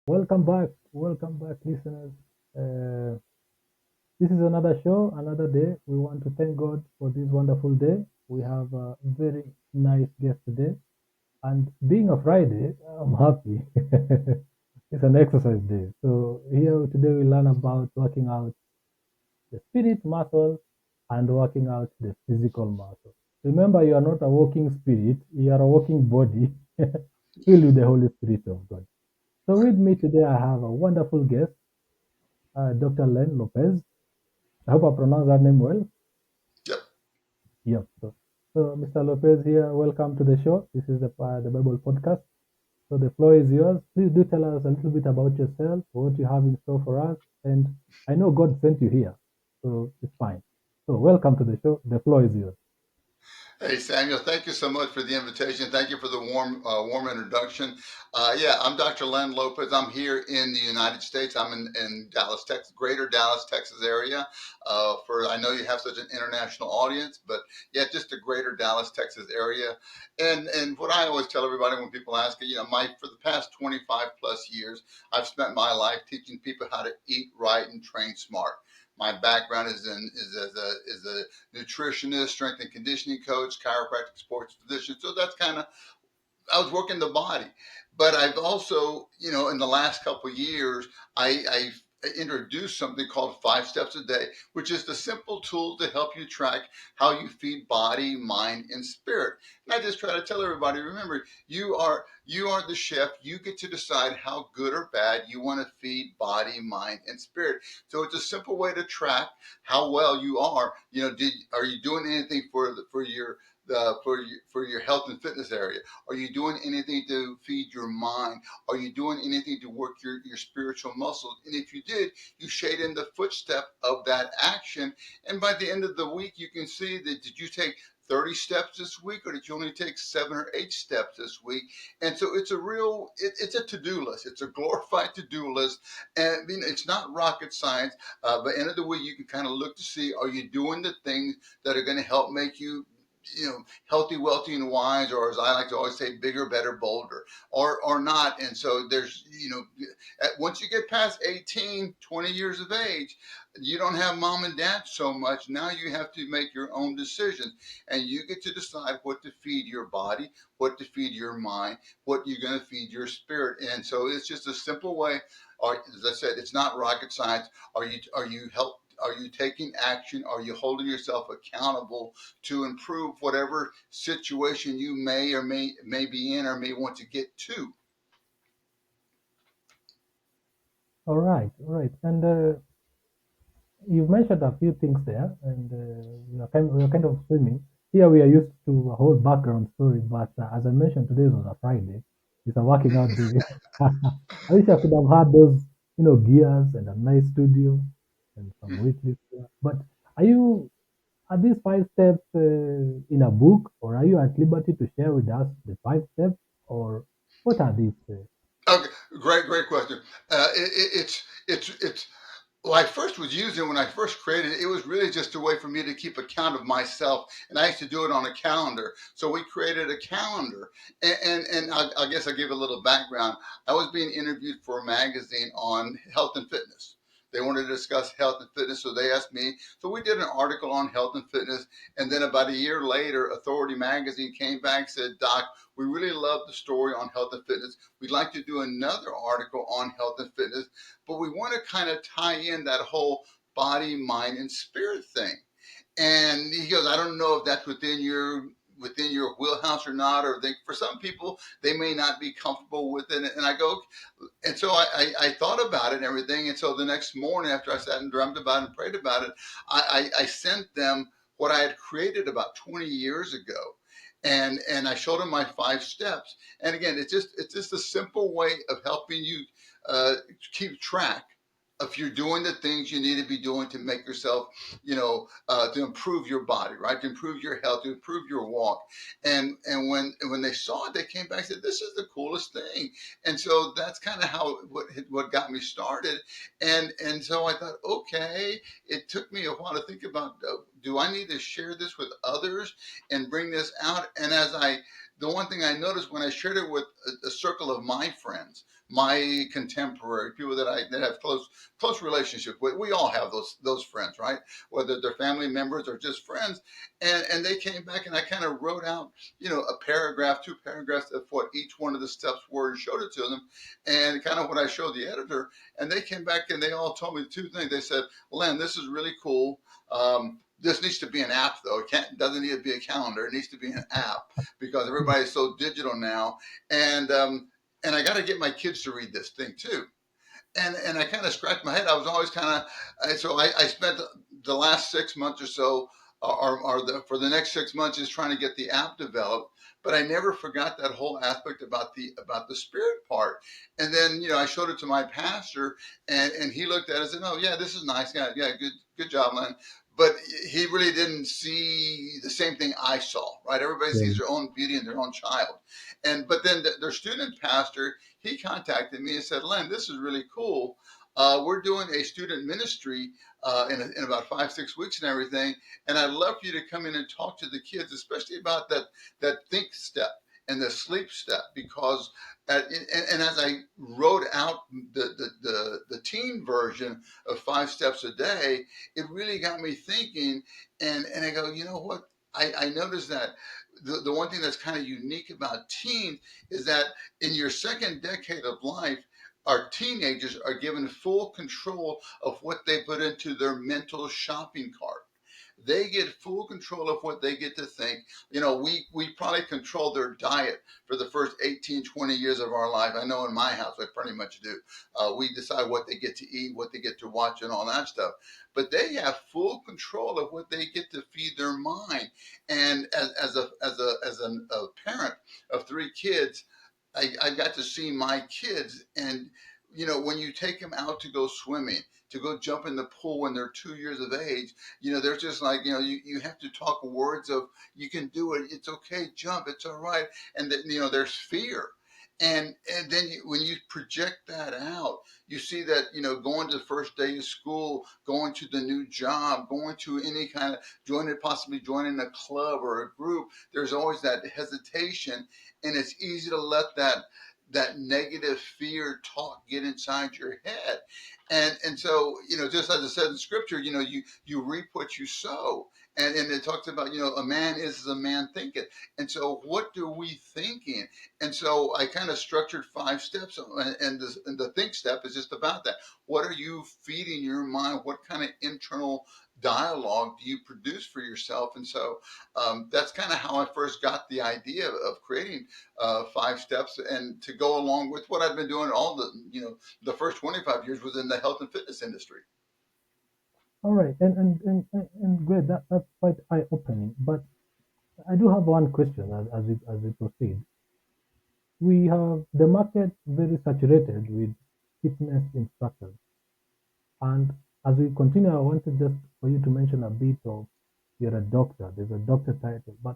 Welcome back, listeners. Uh, this is another show, another day. We want to thank God for this wonderful day. We have a very nice guest today, and being a Friday, I'm happy. It's an exercise day. So here today we learn about working out the spirit muscle and working out the physical muscle. Remember, you are not a walking spirit; you are a walking body filled with the Holy Spirit of God. So with me today, I have a wonderful guest, Dr. Len Lopez. I hope I pronounced that name well. Yep. Yep. So Mr. Lopez here, welcome to the show. This is the Bible podcast. So the floor is yours. Please do tell us a little bit about yourself, what you have in store for us. And I know God sent you here, so it's fine. So welcome to the show. The floor is yours. Hey, Samuel, thank you so much for the invitation. Thank you for the warm introduction. Yeah, I'm Dr. Len Lopez. I'm here in the United States. I'm in Dallas, Texas, greater Dallas, Texas area. I know you have such an international audience, but yeah, just the greater Dallas, Texas area. And what I always tell everybody when people ask, for the past 25 plus years, I've spent my life teaching people how to eat right and train smart. My background is a nutritionist, strength and conditioning coach, chiropractic sports physician. So that's kind of, I was working the body. But I've also, in the last couple of years, I've introduced something called 5 steps a day, which is the simple tool to help you track how you feed body, mind, and spirit. And I just try to tell everybody, remember, you are the chef. You get to decide how good or bad you want to feed body, mind, and spirit. So it's a simple way to track how well you are. Are you doing anything for your health and fitness area? Are you doing anything to feed your mind? Are you doing anything to work your spiritual muscles? And if you did, you shade in the footstep of that action. And by the end of the week, you can see that did you take 30 steps this week, or did you only take 7 or 8 steps this week? And so it's a to-do list. It's a glorified to-do list. And it's not rocket science. By the end of the week, you can kind of look to see, are you doing the things that are going to help make you healthy, wealthy, and wise, or as I like to always say, bigger, better, bolder, or not. And so once you get past 18, 20 years of age, you don't have mom and dad so much. Now you have to make your own decisions, and you get to decide what to feed your body, what to feed your mind, what you're going to feed your spirit. And so it's just a simple way. Or as I said, it's not rocket science. Are you taking action? Are you holding yourself accountable to improve whatever situation you may be in or may want to get to? All right. And you've mentioned a few things there, and we are kind of swimming. Here we are used to a whole background story, but as I mentioned, today was a Friday. It's a working out day. I wish I could have had those, gears and a nice studio and some weightlifts there. But are these 5 steps in a book, or are you at liberty to share with us the 5 steps, or what are these? Okay, great question. It's Well, I first was using when I first created it, it was really just a way for me to keep account of myself, and I used to do it on a calendar. So we created a calendar, and I guess I give a little background. I was being interviewed for a magazine on health and fitness. They wanted to discuss health and fitness, so they asked me. So we did an article on health and fitness, and then about a year later, Authority magazine came back and said, "Doc, we really love the story on health and fitness. We'd like to do another article on health and fitness, but we want to kind of tie in that whole body, mind, and spirit thing." And he goes, "I don't know if that's within your wheelhouse or not, or for some people they may not be comfortable with it." And I go, and so I thought about it and everything. And so the next morning, after I sat and dreamt about it and prayed about it, I sent them what I had created about 20 years ago. And I showed them my 5 steps. And again, it's just a simple way of helping you uh, keep track if you're doing the things you need to be doing to make yourself, to improve your body, right? To improve your health, to improve your walk. And when they saw it, they came back and said, "This is the coolest thing." And so that's kind of how what got me started. And so I thought, okay, it took me a while to think about, do I need to share this with others and bring this out? And the one thing I noticed when I shared it with a circle of my friends, my contemporary people that have close relationship with. We all have those friends, right? Whether they're family members or just friends. And they came back, and I kind of wrote out, a paragraph, two paragraphs of what each one of the steps were, and showed it to them, and kind of what I showed the editor. And they came back and they all told me two things. They said, Len, this is really cool. This needs to be an app, though. Doesn't need to be a calendar. It needs to be an app because everybody's so digital now. And I got to get my kids to read this thing too. And I kind of scratched my head. I was always kind of, so I spent the last 6 months or so, for the next 6 months, is trying to get the app developed. But I never forgot that whole aspect about the spirit part. And then I showed it to my pastor, and he looked at it and said, "Oh yeah, this is nice. Yeah, yeah, good job, Len." But he really didn't see the same thing I saw. Right? Everybody Yeah. sees their own beauty in their own child. But then their student pastor, he contacted me and said, Len, this is really cool. We're doing a student ministry in about 5, 6 weeks and everything. And I'd love for you to come in and talk to the kids, especially about that think step and the sleep step, because and as I wrote out the teen version of 5 steps a day, it really got me thinking. And I go, you know what? I noticed that the one thing that's kind of unique about teens is that in your second decade of life, our teenagers are given full control of what they put into their mental shopping cart. They get full control of what they get to think. We probably control their diet for the first 18, 20 years of our life. I know in my house, I pretty much do. We decide what they get to eat, what they get to watch, and all that stuff. But they have full control of what they get to feed their mind. And as a parent of 3 kids, I got to see my kids. And when you take them out to go swimming, to go jump in the pool when they're 2 years of age, they're just like, you have to talk words of, you can do it, it's okay, jump, it's all right. And that, there's fear. And then when you project that out, you see that, going to the first day of school, going to the new job, going to any kind of possibly joining a club or a group, there's always that hesitation. And it's easy to let that negative fear talk get inside your head. And so, just as it said in scripture, you reap what you sow. And it talks about, a man is as a man thinketh. And so what are we thinking? And so I kind of structured 5 steps, and the think step is just about that. What are you feeding your mind? What kind of internal dialogue do you produce for yourself? And so that's kind of how I first got the idea of creating 5 steps, and to go along with what I've been doing all the first 25 years was in the health and fitness industry. All right, and great. That's quite eye-opening. But I do have one question as we proceed. We have the market very saturated with fitness instructors, and as we continue, I wanted just for you to mention a bit of, you're a doctor. There's a doctor title, but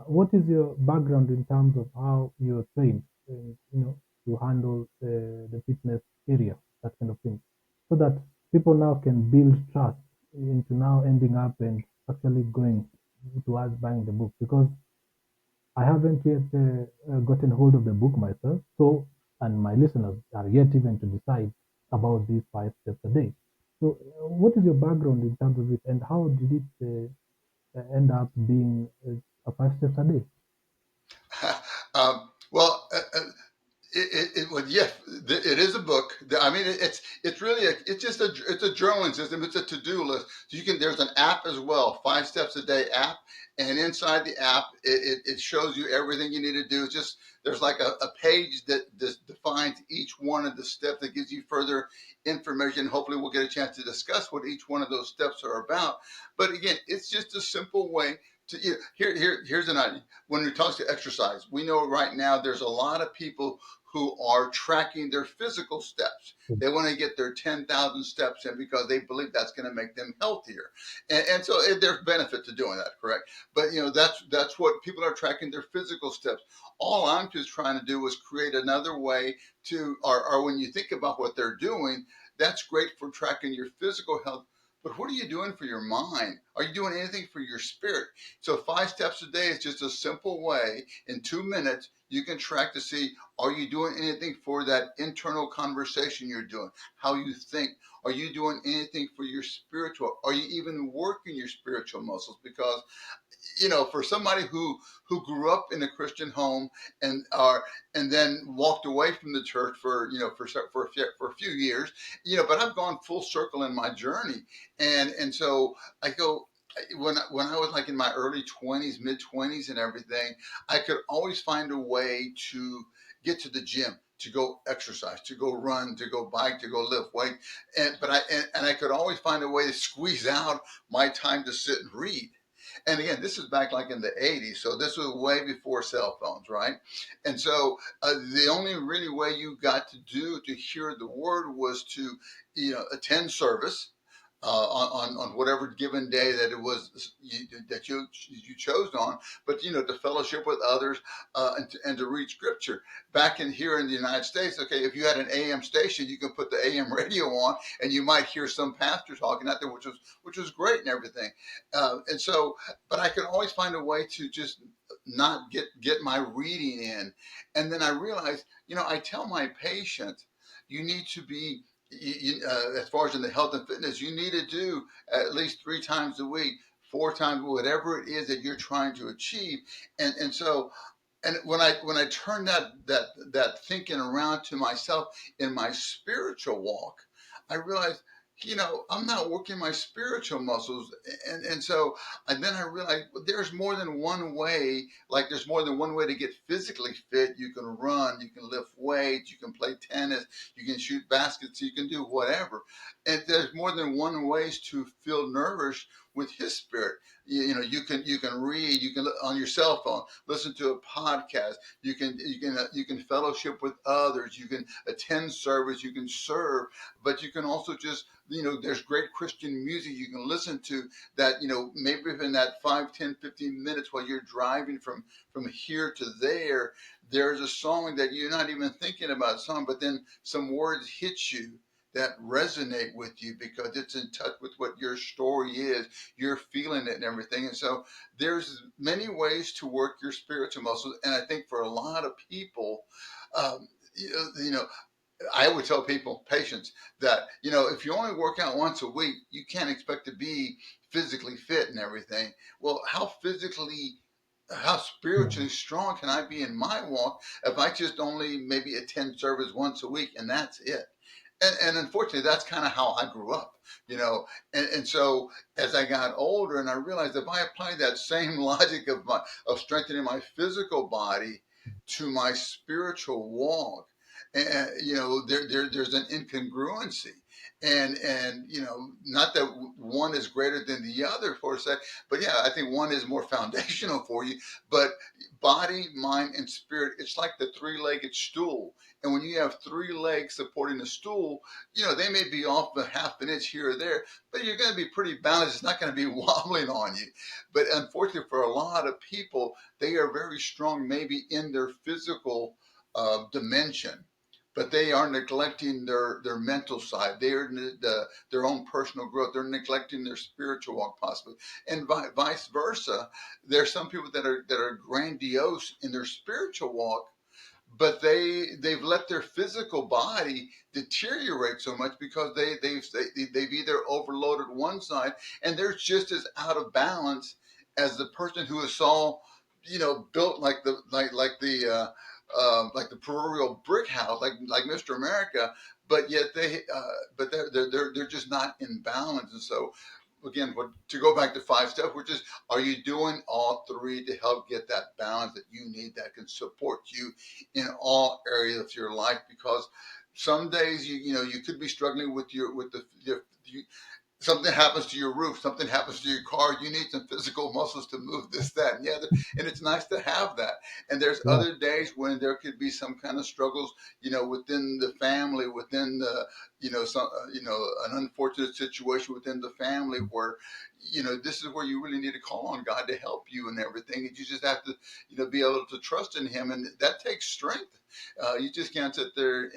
what is your background in terms of how you're trained, to handle the fitness area, that kind of thing, so that people now can build trust into now ending up and actually going towards buying the book? Because I haven't yet gotten hold of the book myself, so, and my listeners are yet even to decide about these 5 steps a day. So, what is your background in terms of it, and how did it end up being a 5 steps a day? Well, well, yes, it is a book. I mean, it's really it's a journaling system. It's a to do list. So there's an app as well, 5 steps a day app, and inside the app, it shows you everything you need to do. It's just there's like a page that defines each one of the steps, that gives you further information. Hopefully, we'll get a chance to discuss what each one of those steps are about. But again, it's just a simple way to here's an idea. When we talk to exercise, we know right now there's a lot of people who are tracking their physical steps. They want to get their 10,000 steps in because they believe that's going to make them healthier. And so there's benefit to doing that, correct? But that's what people are tracking, their physical steps. All I'm just trying to do is create another way or when you think about what they're doing, that's great for tracking your physical health. But what are you doing for your mind? Are you doing anything for your spirit? So 5 steps a day is just a simple way. In 2 minutes, You can track to see, are you doing anything for that internal conversation you're doing, how you think? Are you doing anything for your spiritual? Are you even working your spiritual muscles? Because for somebody who grew up in a Christian home and then walked away from the church for for a few years, but I've gone full circle in my journey, and so I go. When I was like in my early 20s, mid 20s, and everything, I could always find a way to get to the gym, to go exercise, to go run, to go bike, to go lift weight, and I could always find a way to squeeze out my time to sit and read. And again, this is back like in the 80s, so this was way before cell phones, right? And so the only really way you got to hear the word was to attend service on whatever given day that it was that you chose on, but to fellowship with others, and to read scripture. Back in here in the United States, okay, if you had an AM station, you could put the AM radio on, and you might hear some pastor talking out there, which was great and everything. And so, but I could always find a way to just not get my reading in, and then I realized, I tell my patients, you need to be as far as in the health and fitness, you need to do at least 3 times a week, 4 times, whatever it is that you're trying to achieve. And so, and when I turn that thinking around to myself in my spiritual walk, I realized, I'm not working my spiritual muscles, and so, and then I realized, well, there's more than one way. Like there's more than one way to get physically fit. You can run, you can lift weights, you can play tennis, you can shoot baskets, you can do whatever, and there's more than one ways to feel nourished with His Spirit. You can read, you can on your cell phone listen to a podcast, you can fellowship with others, you can attend service, you can serve, but you can also just there's great Christian music you can listen to that maybe in that 5, 10, 15 minutes while you're driving from here to there, there's a song that you're not even thinking about song, but then some words hit you that resonate with you because it's in touch with what your story is. You're feeling it and everything. And so there's many ways to work your spiritual muscles. And I think for a lot of people, um, you know, I would tell people, patients, that if you only work out once a week, you can't expect to be physically fit and everything. Well, how Yeah. spiritually strong can I be in my walk if I just only maybe attend service once a week and that's it? And unfortunately, that's kind of how I grew up, you know. And so as I got older, and I realized if I apply that same logic of strengthening my physical body to my spiritual walk, and there's an incongruency, and not that one is greater than the other for a sec, but yeah, I think one is more foundational for you. But body, mind, and spirit, it's like the three-legged stool, and when you have 3 legs supporting the stool, they may be off a half an inch here or there, but you're going to be pretty balanced. It's not going to be wobbling on you. But unfortunately, for a lot of people, they are very strong, maybe in their physical dimension, but they are neglecting their mental side. They are their own personal growth. They're neglecting their spiritual walk, possibly, and vice versa. There's some people that are grandiose in their spiritual walk, but they've let their physical body deteriorate so much because they've either overloaded one side and they're just as out of balance as the person who is all built like the proverbial brick house, like Mr. America, but yet they're just not in balance. And so again, to go back to 5 steps, which is, are you doing all three to help get that balance that you need, that can support you in all areas of your life? Because some days you could be struggling with something happens to your roof, something happens to your car, you need some physical muscles to move this, that, and the other. And it's nice to have that. And there's Yeah. other days when there could be some kind of struggles, within the family, within the, some, an unfortunate situation within the family where, this is where you really need to call on God to help you and everything. And you just have to, be able to trust in Him. And that takes strength. You just can't sit there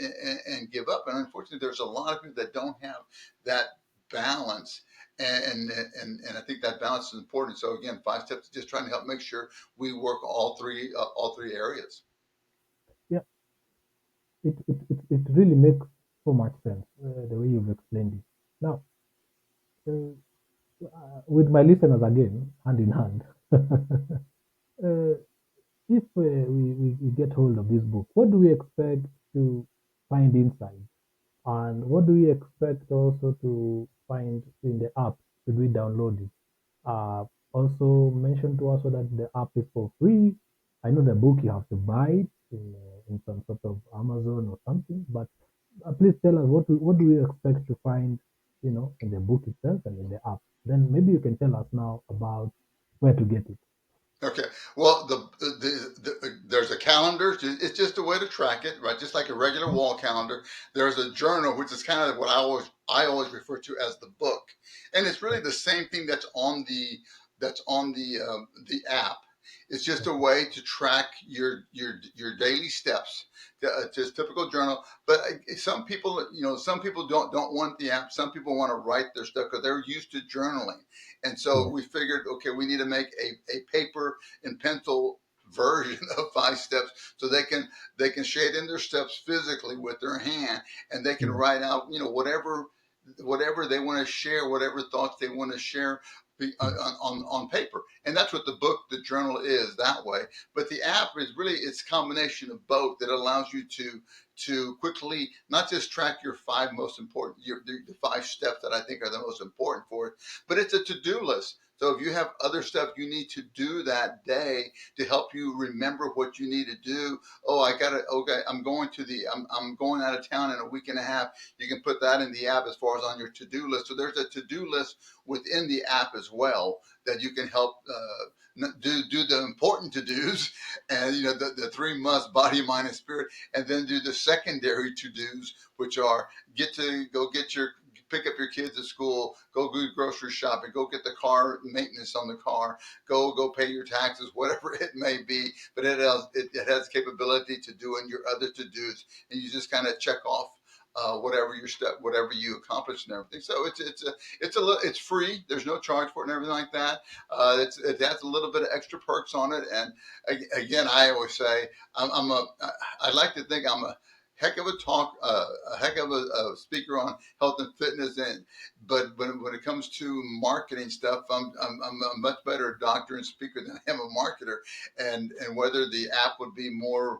and give up. And unfortunately, there's a lot of people that don't have that balance, and I think that balance is important. So again, 5 steps is just trying to help make sure we work all three areas. it really makes so much sense the way you've explained it. Now, uh, with my listeners again, hand in hand, uh, if we get hold of this book, what do we expect to find inside? And what do we expect also to find in the app should we download it? Also mention to us so that the app is for free. I know the book you have to buy it in some sort of Amazon or something, but please tell us what do we expect to find, in the book itself and in the app. Then maybe you can tell us now about where to get it. Okay. Well, there's a calendar. It's just a way to track it, right? Just like a regular wall calendar. There's a journal, which is kind of what I always refer to as the book, and it's really the same thing that's on the app. It's just a way to track your daily steps. Just typical journal. But some people don't want the app. Some people want to write their stuff because they're used to journaling. And so Yes. we figured, okay, we need to make a paper and pencil version of 5 steps so they can shade in their steps physically with their hand, and they can Yes. write out whatever they want to share, whatever thoughts they want to share Yes. on paper. And that's what the book, the journal, is that way. But the app is really, it's a combination of both that allows you to quickly not just track your 5 steps that I think are the most important for it, but it's a to-do list. So if you have other stuff you need to do that day to help you remember what you need to do, oh, I got to, okay, I'm going out of town in a week and a half. You can put that in the app as far as on your to-do list. So there's a to-do list within the app as well that you can help do the important to-dos, and the three must: body, mind, and spirit, and then do the secondary to-dos, which are pick up your kids at school, go do grocery shopping, go get the car maintenance on the car, go pay your taxes, whatever it may be. But it has capability to doing your other to dos, and you just kind of check off whatever you accomplished and everything. So it's free. There's no charge for it and everything like that. It has a little bit of extra perks on it. And again, I always say I like to think I'm a heck of a heck of a speaker on health and fitness. But when it comes to marketing stuff, I'm a much better doctor and speaker than I am a marketer. And whether the app would be more,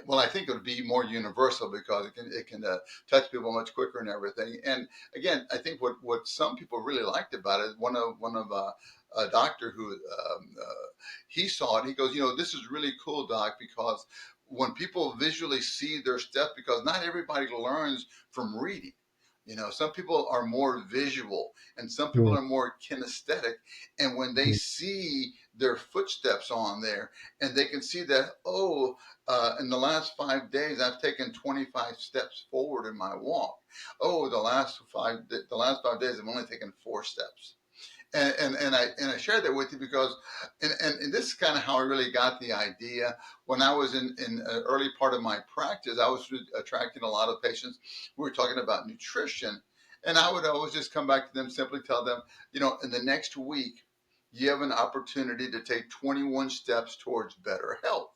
well, I think it would be more universal because it can touch people much quicker and everything. And again, I think what some people really liked about it, one of a doctor who he saw it. He goes, this is really cool, doc, because when people visually see their steps, because not everybody learns from reading. Some people are more visual and some people Yes. are more kinesthetic. And when they Yes. see their footsteps on there, and they can see that, oh, in the last 5 days, I've taken 25 steps forward in my walk. Oh, the last 5 days, I've only taken 4 steps. And I share that with you because, and this is kind of how I really got the idea. When I was in an early part of my practice, I was attracting a lot of patients. We were talking about nutrition, and I would always just come back to them, simply tell them, in the next week, you have an opportunity to take 21 steps towards better health.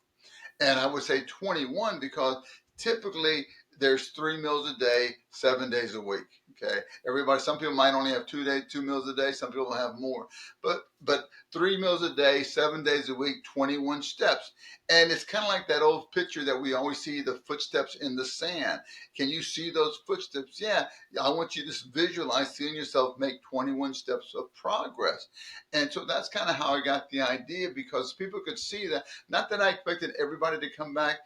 And I would say 21 because typically there's 3 meals a day, 7 days a week. Okay, everybody. Some people might only have 2 meals a day. Some people have more, but 3 meals a day, 7 days a week, 21 steps. And it's kind of like that old picture that we always see: the footsteps in the sand. Can you see those footsteps? Yeah. I want you to visualize seeing yourself make 21 steps of progress. And so that's kind of how I got the idea, because people could see that. Not that I expected everybody to come back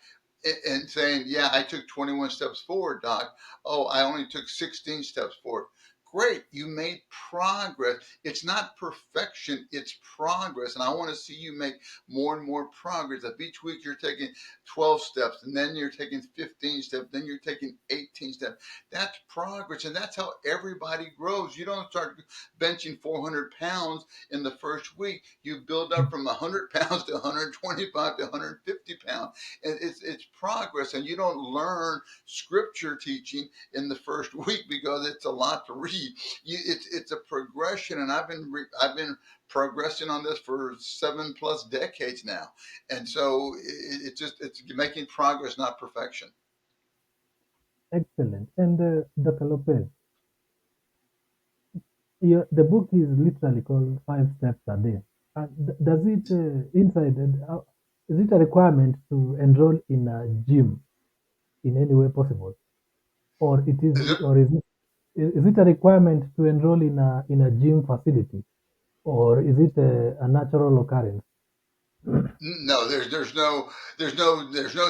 and saying, yeah, I took 21 steps forward, doc. Oh, I only took 16 steps forward. Great, you made progress. It's not perfection, it's progress. And I want to see you make more and more progress. If each week you're taking 12 steps, and then you're taking 15 steps, then you're taking 18 steps. That's progress. And that's how everybody grows. You don't start benching 400 pounds in the first week. You build up from 100 pounds to 125 to 150 pounds. And it's progress. And you don't learn scripture teaching in the first week because it's a lot to read. It's a progression, and I've been progressing on this for 7+ decades now. And so it's making progress, not perfection. Excellent. And Dr. Lopez, the book is literally called Five Steps a Day. And does it inside? Is it a requirement to enroll in a gym in any way possible, or it is, Is it? or is it a requirement to enroll in a gym facility, or is it a natural occurrence? No, there's no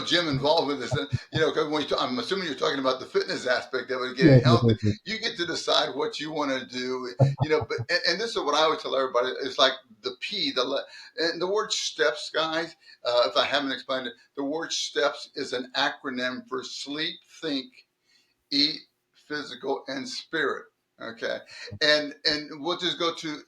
gym involved with this. Because I'm assuming you're talking about the fitness aspect of it, getting Yes, yes, healthy. yes, yes. You get to decide what you want to do. But and this is what I always tell everybody. It's like the P, and the word steps, guys. If I haven't explained it, the word steps is an acronym for sleep, think, eat, physical, and spirit. Okay, and we'll just go to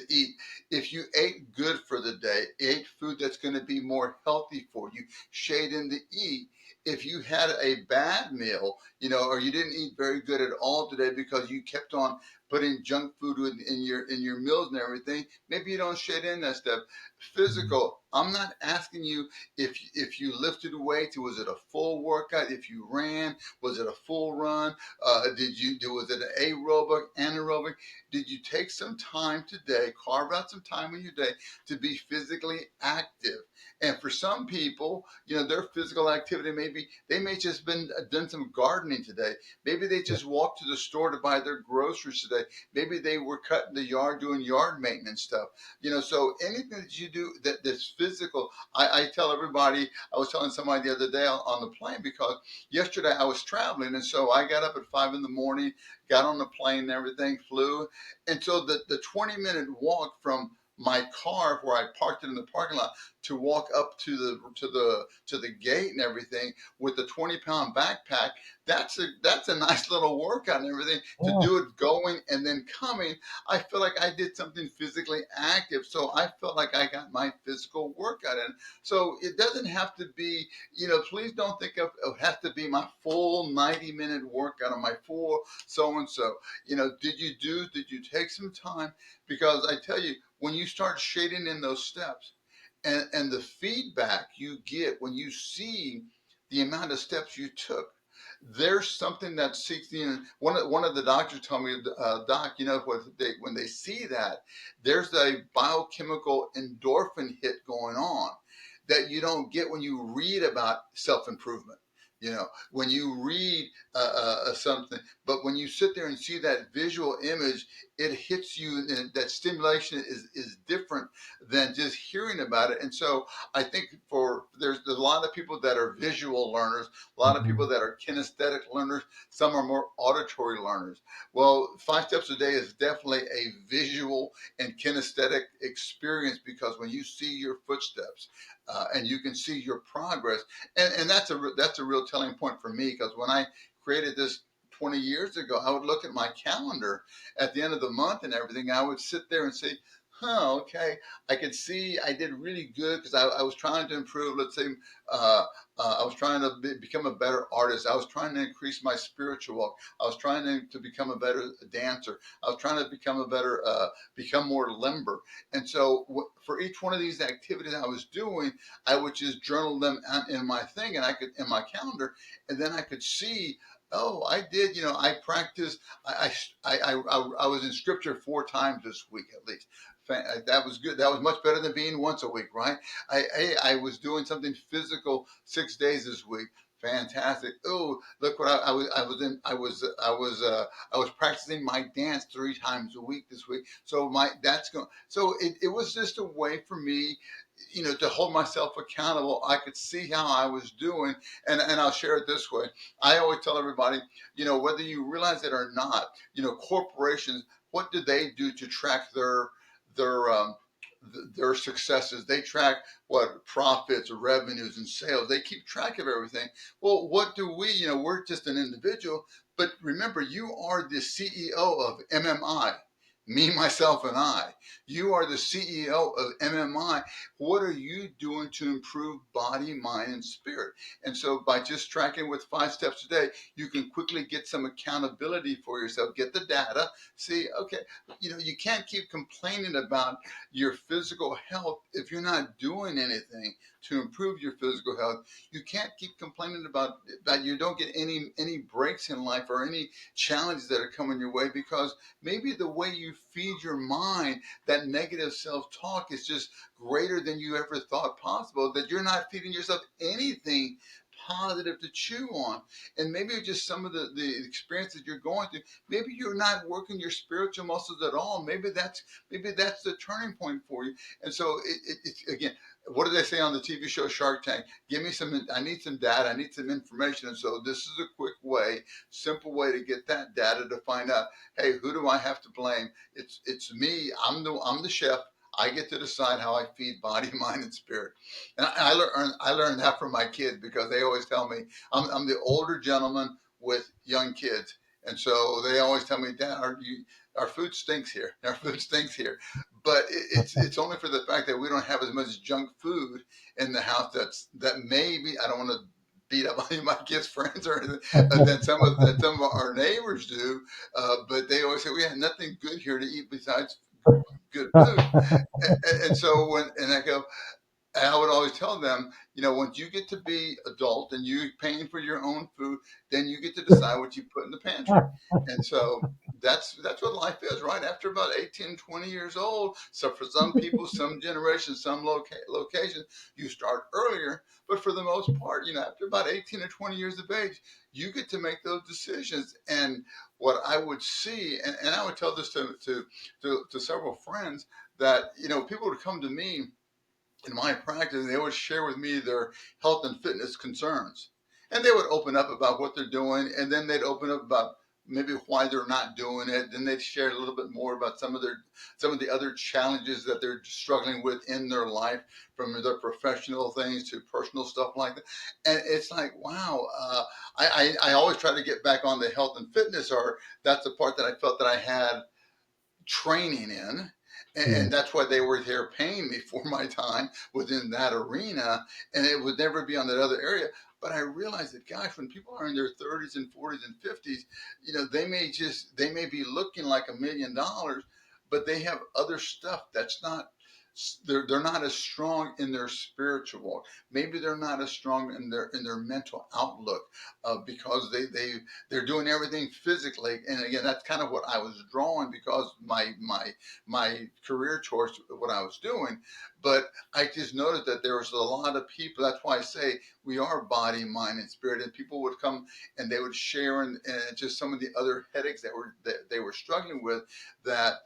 eat. If you ate good for the day, ate food that's going to be more healthy for you, shade in the eat. If you had a bad meal, or you didn't eat very good at all today because you kept on putting junk food in your meals and everything, maybe you don't shade in that stuff. Mhm. Physical. I'm not asking you if you lifted weights. Was it a full workout? If you ran, was it a full run? Did you do? Was it an aerobic, anaerobic? Did you take some time today, carve out some time in your day to be physically active? And for some people, their physical activity they may just been done some gardening today. Maybe they Yeah. just walked to the store to buy their groceries today. Maybe they were cutting the yard, doing yard maintenance stuff. So anything that you do that's physical, I tell everybody. I was telling somebody the other day on the plane because yesterday I was traveling, and so I got up at 5 in the morning, got on the plane, and everything flew, and so the 20-minute walk from my car where I parked it in the parking lot to walk up to the gate and everything with the 20-pound backpack. That's a nice little workout and everything to Oh, do it going and then coming. I feel like I did something physically active, so I felt like I got my physical workout in. So it doesn't have to be, please don't think of it has to be my full 90-minute workout or my full so and so. Did you take some time? Because I tell you, when you start shading in those steps and the feedback you get when you see the amount of steps you took, there's something that seeks the one of the doctors told me, doc, when they see that, there's a biochemical endorphin hit going on that you don't get when you read about self-improvement, when you read something. But when you sit there and see that visual image, it hits you, and that stimulation is different than just hearing about it. And so I think there's a lot of people that are visual learners, a lot of people mhm. that are kinesthetic learners, some are more auditory learners. Well, 5 steps a day is definitely a visual and kinesthetic experience, because when you see your footsteps, and you can see your progress, and that's a real telling point for me, because when I created this 20 years ago, I would look at my calendar at the end of the month and everything. I would sit there and say, okay, I could see I did really good because I was trying to improve. Let's say I was trying to become a better artist. I was trying to increase my spiritual walk. I was trying to become a better dancer. I was trying to become more limber. And so for each one of these activities I was doing, I would just journal them in my thing, and I could in my calendar, and then I could see. Oh, I did. I practiced. I was in scripture 4 times this week at least. That was good. That was much better than being once a week, right? I was doing something physical 6 days this week. Fantastic. Oh, look what I was practicing my dance 3 times a week this week. So it was just a way for me, to hold myself accountable. I could see how I was doing, and I'll share it this way. I always tell everybody, whether you realize it or not, corporations, what do they do to track their their successes? They track what profits, revenues, and sales. They keep track of everything. Well, what do we? We're just an individual, but remember, you are the CEO of MMI. Me, myself, and I. You are the CEO of MMI. What are you doing to improve body, mind, and spirit? And so, by just tracking with 5 steps a day, you can quickly get some accountability for yourself. Get the data. See, okay, you can't keep complaining about your physical health if you're not doing anything to improve your physical health. You can't keep complaining about that you don't get any breaks in life or any challenges that are coming your way, because maybe the way you feed your mind, that negative self-talk, is just greater than you ever thought possible, that you're not feeding yourself anything positive to chew on. And maybe just some of the experiences you're going through, maybe you're not working your spiritual muscles at all. Maybe that's the turning point for you. And so it's again, what do they say on the TV show Shark Tank? Give me some, I need some data, I need some information. And so this is a quick way, simple way to get that data to find out, hey, who do I have to blame? It's me. I'm the chef. I get to decide how I feed body, mind, and spirit. And I learned that from my kids, because they always tell me I'm the older gentleman with young kids, and so they always tell me, Dad, our food stinks here. Our food stinks here. But it's only for the fact that we don't have as much junk food in the house. That maybe I don't want to beat up any of my kids' friends or anything, than some of our neighbors do. But they always say we have nothing good here to eat besides good food. And so I go, and I would always tell them, once you get to be adult and you're paying for your own food, then you get to decide what you put in the pantry. And so that's what life is, right? After about 18, 20 years old. So for some people, some generations, some locations, you start earlier. But for the most part, after about 18 or 20 years of age, you get to make those decisions. And what I would see, and I would tell this to several friends, that, people would come to me in my practice, they would share with me their health and fitness concerns. And they would open up about what they're doing, and then they'd open up about maybe why they're not doing it. Then they'd share a little bit more about some of the other challenges that they're struggling with in their life, from their professional things to personal stuff like that. And it's like, wow, I always try to get back on the health and fitness, or that's the part that I felt that I had training in. Yes. And that's why they were there paying me for my time within that arena. And it would never be on that other area. But I realized that, gosh, when people are in their 30s and 40s and 50s, they may be looking like $1 million, but they have other stuff that's not. They're not as strong in their spiritual walk. Maybe they're not as strong in their mental outlook, because they're doing everything physically. And again, that's kind of what I was drawing, because my career choice, what I was doing. But I just noticed that there was a lot of people. That's why I say we are body, mind, and spirit. And people would come and they would share, and just some of the other headaches that they were struggling with, that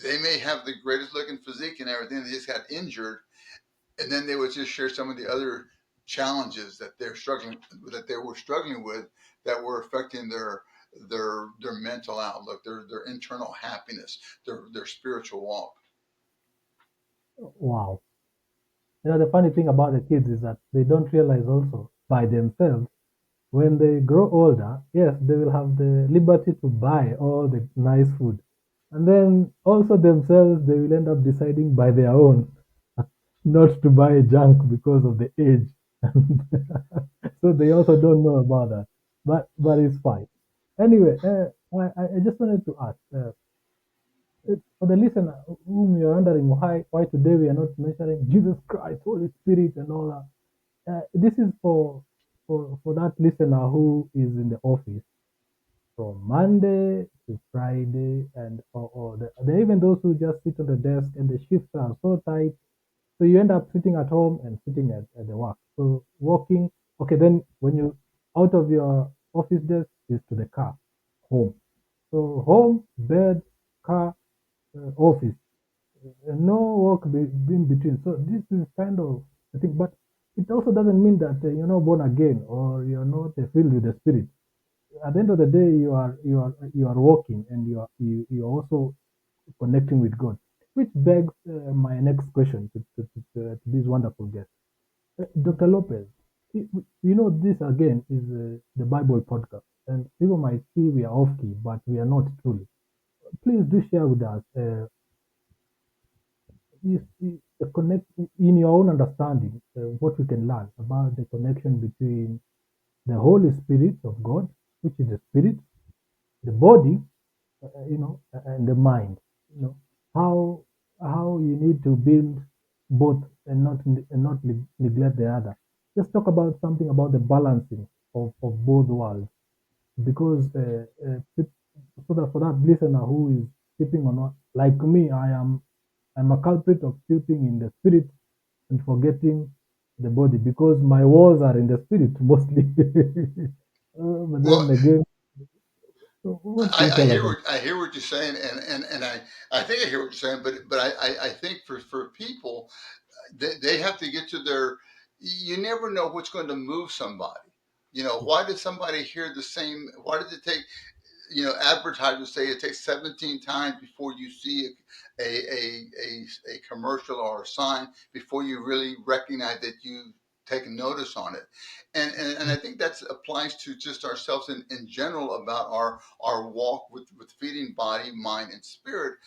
they may have the greatest looking physique and everything. They just got injured, and then they would just share some of the other challenges that they were struggling with, that were affecting their mental outlook, their internal happiness, their spiritual walk. Wow. The funny thing about the kids is that they don't realize also by themselves, when they grow older, yes, they will have the liberty to buy all the nice food. And then also themselves, they will end up deciding by their own not to buy junk because of the age. So they also don't know about that. But it's fine. Anyway, I just wanted to ask, for the listener whom you're wondering why today we are not mentioning Jesus Christ, Holy Spirit, and all that. This is for that listener who is in the office from Monday to Friday, and even those who just sit on the desk, and the shifts are so tight, so you end up sitting at home and sitting at the work. So walking, okay, then when you out of your office desk is to the car, home. So home, bed, car, office, no work in between. So this is kind of the thing, but it also doesn't mean that you're not born again or you're not filled with the Spirit. At the end of the day, you are walking, and you are also connecting with God, which begs my next question to this wonderful guest, Dr. Lopez. This again is the Bible podcast, and people might see we are off key, but we are not truly. please do share with us. The connect in your own understanding, what we can learn about the connection between the Holy Spirit of God, which is the spirit, the body, and the mind. You know how you need to build both and not neglect the other. Let's talk about something about the balancing of both worlds, because so that for that listener who is sleeping or not, like me, I'm a culprit of sleeping in the spirit and forgetting the body because my wars are in the spirit mostly. But Well, then again, so what can you I tell us hear about? what you're saying, and I think I hear what you're saying, but I think for people, they have to get to their. You never know what's going to move somebody. Why did somebody hear the same? Why did it take? Advertisers say it takes 17 times before you see a commercial or a sign before you really recognize that you've taken notice on it. And I think that applies to just ourselves in general about our walk with feeding body, mind, and spirit.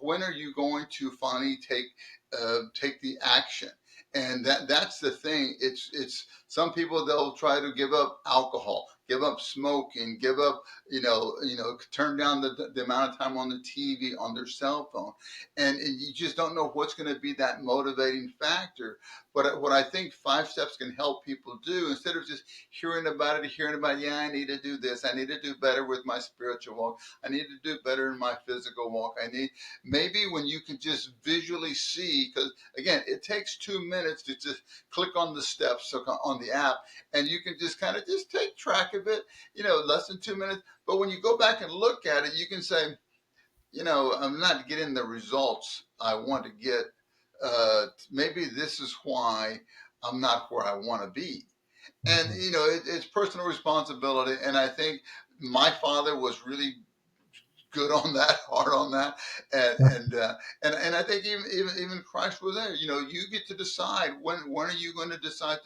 When are you going to finally take the action? And that's the thing. It's some people, they'll try to give up alcohol, give up smoking, give up turn down the amount of time on the TV, on their cell phone, and you just don't know what's going to be that motivating factor. But what I think 5 steps can help people do, instead of just hearing about, yeah, I need to do this, I need to do better with my spiritual walk, I need to do better in my physical walk, maybe when you can just visually see, because again, it takes 2 minutes to just click on the steps on the app, and you can just kind of just take track of it, less than 2 minutes. But when you go back and look at it, you can say, I'm not getting the results I want to get. Maybe this is why I'm not where I want to be. And, Mhm. it's personal responsibility. And I think my father was really good on that, hard on that, and and uh, and I think even Christ was there. You get to decide when are you going to decide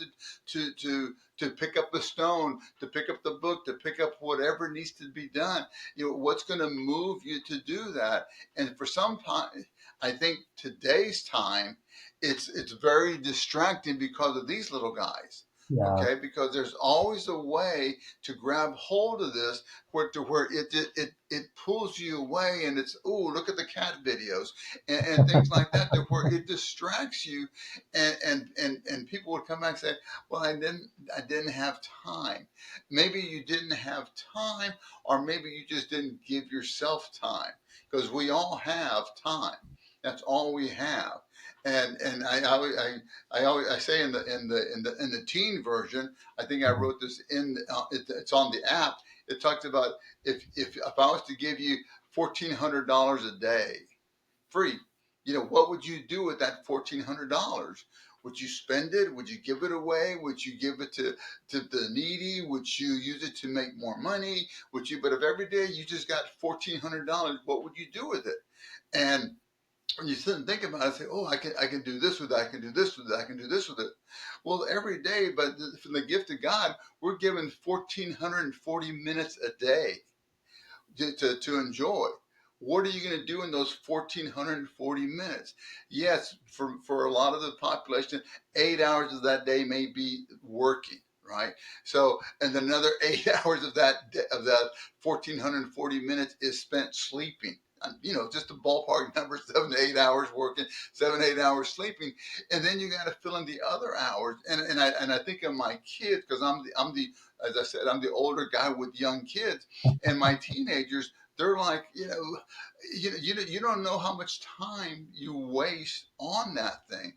to pick up the stone, to pick up the book, to pick up whatever needs to be done. What's going to move you to do that? And for some time, I think today's time, it's very distracting because of these little guys. Yeah. Okay, because there's always a way to grab hold of this where it pulls you away, and it's, oh, look at the cat videos and things like that, to where it distracts you, and people would come back and say, well, I didn't have time. Maybe you didn't have time, or maybe you just didn't give yourself time, because we all have time. That's all we have. And I say in the teen version, I think I Mhm. wrote this it's on the app. It talks about, if I was to give you $1,400 a day free, what would you do with that $1,400? Would you spend it? Would you give it away? Would you give it to the needy? Would you use it to make more money? Would you? But if every day you just got $1,400, what would you do with it? And when you sit and think about it, say, oh, I can do this with that, I can do this with that, I can do this with it. Well, every day, but from the gift of God, we're given 1,440 minutes a day to enjoy. What are you going to do in those 1,440 minutes? Yes, for a lot of the population, 8 hours of that day may be working, right? So, and then another 8 hours of that 1,440 minutes is spent sleeping. Just a ballpark number: 7 to 8 hours working, 7 8 hours sleeping, and then you got to fill in the other hours. And I think of my kids, because I'm the as I said, I'm the older guy with young kids, and my teenagers, they're like, you don't know how much time you waste on that thing.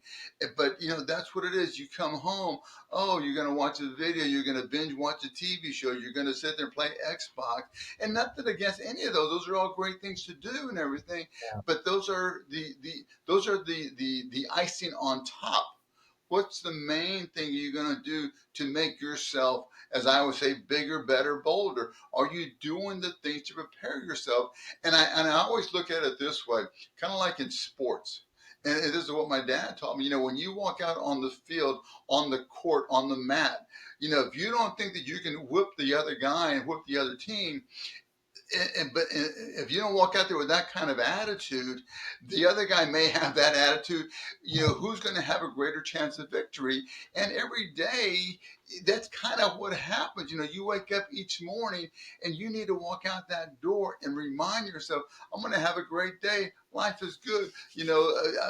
But that's what it is. You come home, oh, you're going to watch a video, you're going to binge watch a TV show, you're going to sit there and play Xbox. And nothing against any of those are all great things to do and everything, Yeah. but those are the icing on top. What's the main thing you're going to do to make yourself, as I always say, bigger, better, bolder? Are you doing the things to prepare yourself? And I always look at it this way, kind of like in sports. And this is what my dad taught me. When you walk out on the field, on the court, on the mat, if you don't think that you can whip the other guy and whip the other team, but if you don't walk out there with that kind of attitude, the other guy may have that attitude. Who's going to have a greater chance of victory? And every day, that's kind of what happens. You wake up each morning and you need to walk out that door and remind yourself, I'm going to have a great day. Life is good.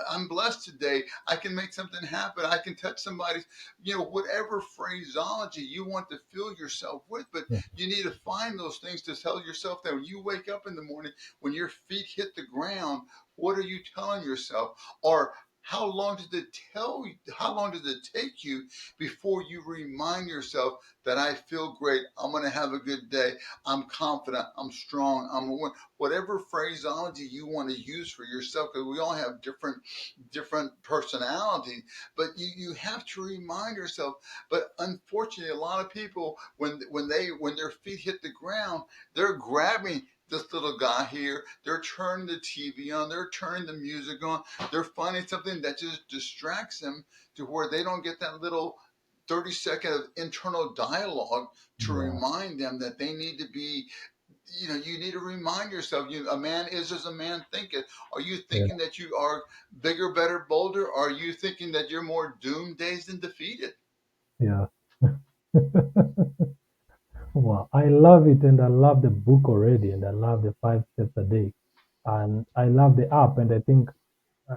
I'm blessed today. I can make something happen. I can touch somebody's, whatever phraseology you want to fill yourself with. But yeah, you need to find those things to tell yourself that when you wake up in the morning, when your feet hit the ground, what are you telling yourself? Or how long does it take you before you remind yourself that I feel great, I'm going to have a good day, I'm confident, I'm strong, whatever phraseology you want to use for yourself, because we all have different personalities, but you have to remind yourself. But unfortunately, a lot of people, when their feet hit the ground, they're grabbing this little guy here. They're turning the TV on. They're turning the music on. They're finding something that just distracts them to where they don't get that little 30-second of internal dialogue to yeah, remind them that they need to be. You need to remind yourself. A man is as a man thinketh. Are you yeah, thinking that you are bigger, better, bolder? Or are you thinking that you're more doomed, dazed, and defeated? yeah. Wow, I love it, and I love the book already, and I love the 5 steps a day, and I love the app, and I think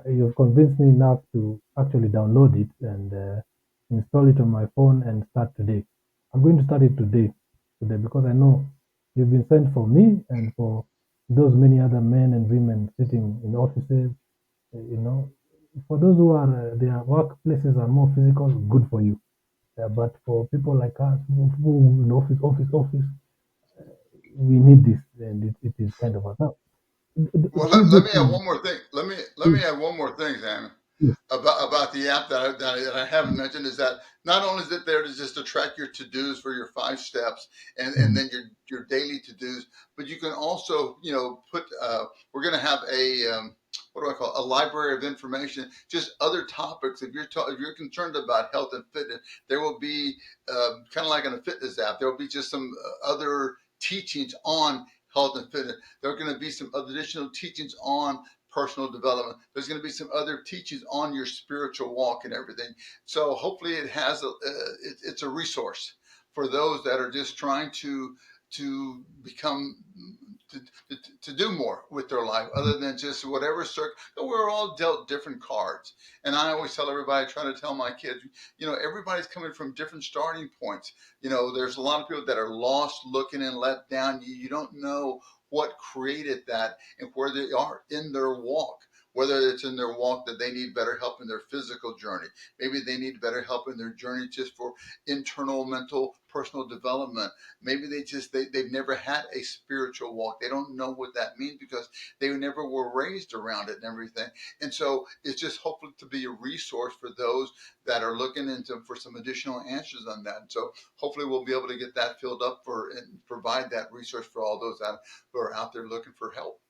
you've convinced me enough to actually download it and install it on my phone and start today. I'm going to start it today because I know you've been sent for me and for those many other men and women sitting in offices. You know, for those who are their workplaces are more physical, good for you. But for people like us who in office, we need this, and it is kind of a now. Well, Please let do me tell add me. one more thing. Let Please, me add one more thing, Sam, please. about the app that I haven't mentioned is that not only is it there to just to track your to dos for your 5 steps and Mm, then your daily to dos, but you can also put we're going to have a what do I call it? A library of information, just other topics. If you're concerned about health and fitness, there will be kind of like in a fitness app. There will be just some other teachings on health and fitness. There are going to be some additional teachings on personal development. There's going to be some other teachings on your spiritual walk and everything. So hopefully it's a resource for those that are just trying to become to, to do more with their life other than just whatever circle. We're all dealt different cards. And I always tell everybody, I try to tell my kids, everybody's coming from different starting points. There's a lot of people that are lost, looking, and let down. You don't know what created that and where they are in their walk. Whether it's in their walk that they need better help in their physical journey, maybe they need better help in their journey just for internal, mental, personal development. Maybe they've never had a spiritual walk. They don't know what that means because they never were raised around it and everything. And so it's just hopefully to be a resource for those that are looking into for some additional answers on that. And so hopefully we'll be able to get that filled up for and provide that resource for all those who are out there looking for help.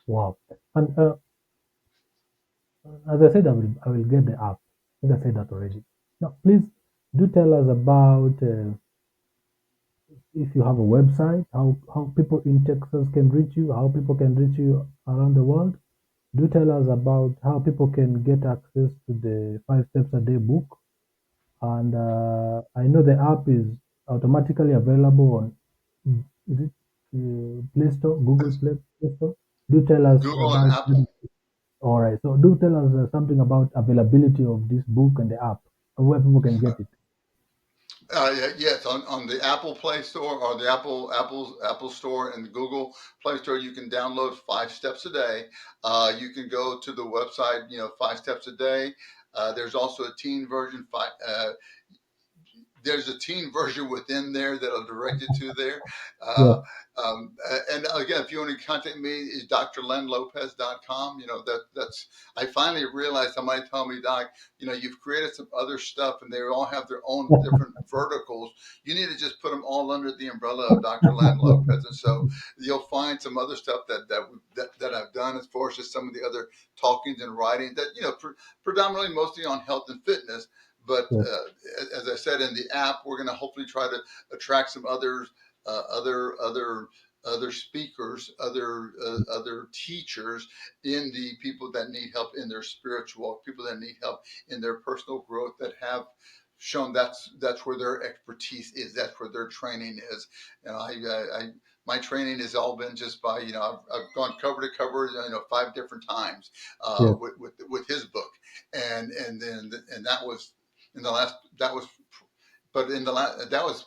wow. And as I said, I will get the app. I think I said that already. Now, please do tell us about if you have a website, how people in Texas can reach you, how people can reach you around the world. Do tell us about how people can get access to the 5 steps a day book. And I know the app is automatically available on is it Play Store, Google It's Play Store. Do tell us Google and about. Apple. All right. So do tell us something about availability of this book and the app and where people can get it. Yeah, yes, on the Apple Play Store or the Apple Store and the Google Play Store, you can download 5 steps a day. You can go to the website, 5 steps a day. There's also a teen version. There's a teen version within there that'll direct you to there. Yeah. Uh, and again, if you want to contact me, is drlenlopez.com. I finally realized somebody told me, Doc, you've created some other stuff and they all have their own different verticals. You need to just put them all under the umbrella of Dr. Len Lopez. And so you'll find some other stuff that I've done as far as just some of the other talkings and writing that, predominantly mostly on health and fitness. But Yes. as I said in the app, we're going to hopefully try to attract some other other speakers, other teachers in the people that need help in their spiritual, people that need help in their personal growth, that have shown that's where their expertise is, that's where their training is. You know, I my training has all been just by, I've gone cover to cover, 5 different times Yes. with his book, and that was in the last that was but in the last that was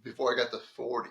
before I got to 40,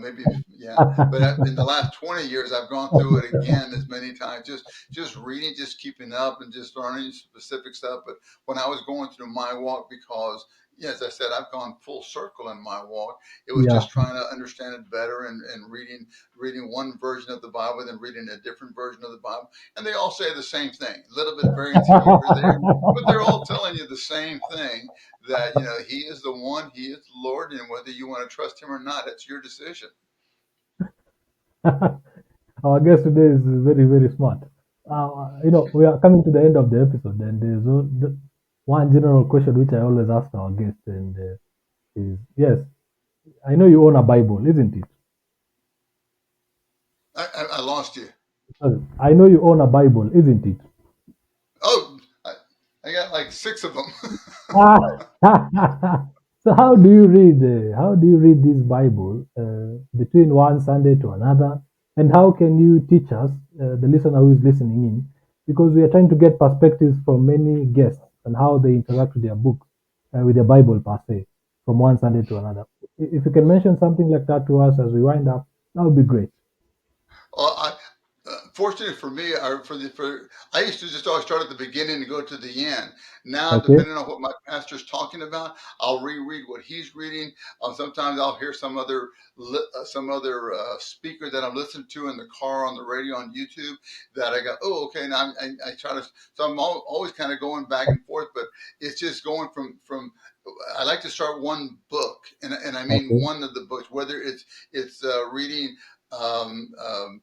maybe, yeah. But in the last 20 years, I've gone through it again as many times, just reading, just keeping up, and just learning specific stuff. But when I was going through my walk, because, yeah, as I said, I've gone full circle in my walk. It was Yeah. just trying to understand it better, and reading one version of the Bible, then reading a different version of the Bible, and they all say the same thing. A little bit variance here or there, but they're all telling you the same thing, that he is the one, he is the Lord, and whether you want to trust him or not, it's your decision. Our guest today is very, very smart. We are coming to the end of the episode, and there's one general question which I always ask our guests, and is yes, I know you own a Bible, isn't it? I lost you. I know you own a Bible, isn't it? Oh, I got like 6 of them. So how do you read this Bible between one Sunday to another, and how can you teach us, the listener who is listening in, because we are trying to get perspectives from many guests and how they interact with their books, with their Bible per se, from one Sunday to another. If you can mention something like that to us as we wind up, that would be great. Well, fortunately for me, I used to just always start at the beginning and go to the end. Now, Okay. depending on what my pastor's talking about, I'll reread what he's reading. Sometimes I'll hear some other speaker that I'm listening to in the car, on the radio, on YouTube, that I go, oh, okay. Now I try to, so I'm always kind of going back and forth, but it's just going from. I like to start one book, and I mean Okay. one of the books, whether it's reading. Um, um,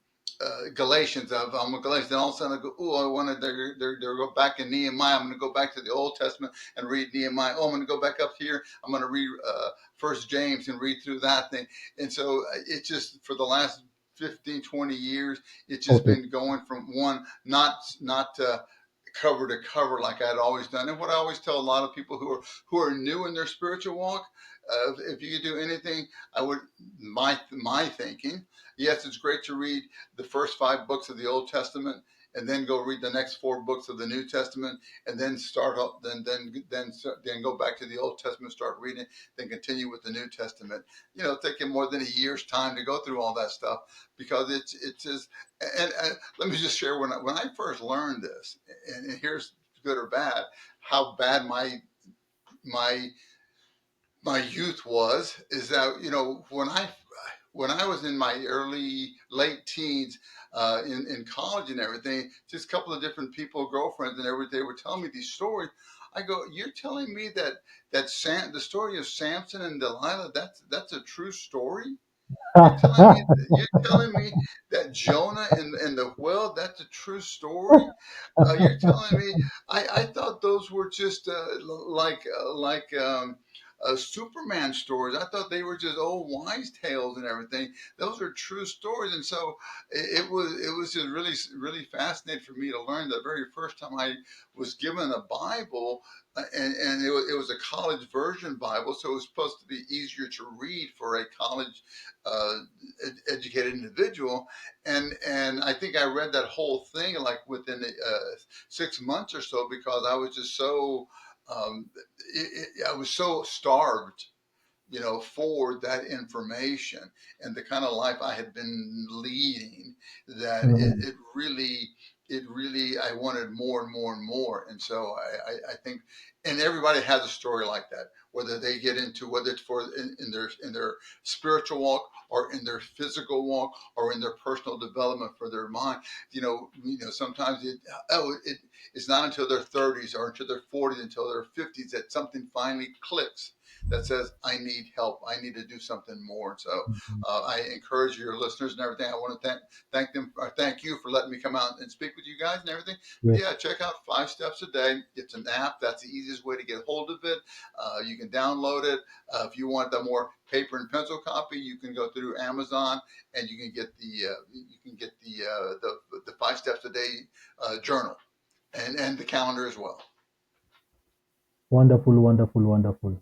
Galatians. I'm a Galatians. Then all of a sudden I go, oh, I want to go back in Nehemiah. I'm going to go back to the Old Testament and read Nehemiah. Oh, I'm going to go back up here. I'm going to read First James and read through that thing. And so it's just for the last 15, 20 years, it's just Okay. been going from one, not cover to cover like I'd always done. And what I always tell a lot of people who are new in their spiritual walk, if you could do anything, I would, my thinking, yes, it's great to read the first 5 books of the Old Testament, and then go read the next 4 books of the New Testament, and then start up, then go back to the Old Testament, start reading, then continue with the New Testament. Taking more than a year's time to go through all that stuff, because it's just. And let me just share, when I first learned this, and here's good or bad, how bad my my youth was, is that, when I was in my late teens, in college and everything, just a couple of different people, girlfriends and everything, they were telling me these stories. I go, you're telling me the story of Samson and Delilah, that's a true story? You're telling me that Jonah and the whale, that's a true story? You're telling me, I thought those were just Superman stories. I thought they were just old wise tales and everything. Those are true stories, and so it was just really, really fascinating for me to learn the very first time I was given a Bible, and it was a college version Bible, so it was supposed to be easier to read for a college uh, educated individual, and I think I read that whole thing like within 6 months or so, because I was just so I was so starved, for that information and the kind of life I had been leading, that Mm. it really, I wanted more and more and more. And so I think, and everybody has a story like that, whether it's in their spiritual walk, or in their physical walk, or in their personal development for their mind. Sometimes it's not until their 30s or until their 40s, until their 50s, that something finally clicks, that says, I need help. I need to do something more. So I encourage your listeners and everything. I want to thank them, or thank you for letting me come out and speak with you guys and everything. But Yes. yeah, check out 5 Steps a Day. It's an app. That's the easiest easiest way to get hold of it. You can download it. If you want the more paper and pencil copy, you can go through Amazon and you can get the 5 steps a day journal and the calendar as well. Wonderful, wonderful, wonderful.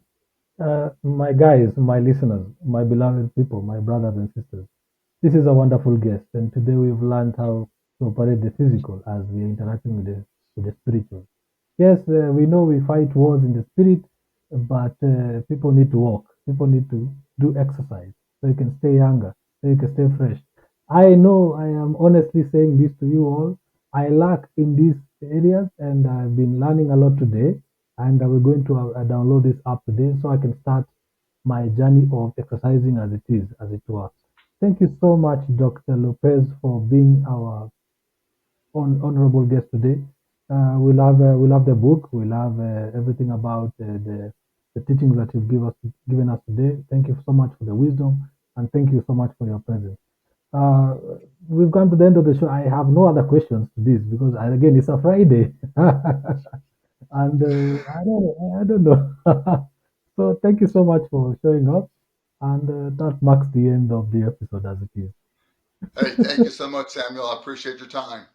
My guys, my listeners, my beloved people, my brothers and sisters, this is a wonderful guest, and today we've learned how to operate the physical as we are interacting with the spiritual. Yes, we know we fight wars in the spirit, but people need to walk. People need to do exercise so you can stay younger, so you can stay fresh. I know I am honestly saying this to you all. I lack in these areas, and I've been learning a lot today. And we're going to download this app today so I can start my journey of exercising as it is, as it were. Thank you so much, Dr. Lopez, for being our honorable guest today. We'll have the book. We'll have everything about the teachings that you've given us today. Thank you so much for the wisdom, and thank you so much for your presence. Uh, we've come to the end of the show. I have no other questions to this because again it's a Friday, and I don't know. So thank you so much for showing up, and that marks the end of the episode as it is. Hey, thank you so much, Samuel. I appreciate your time.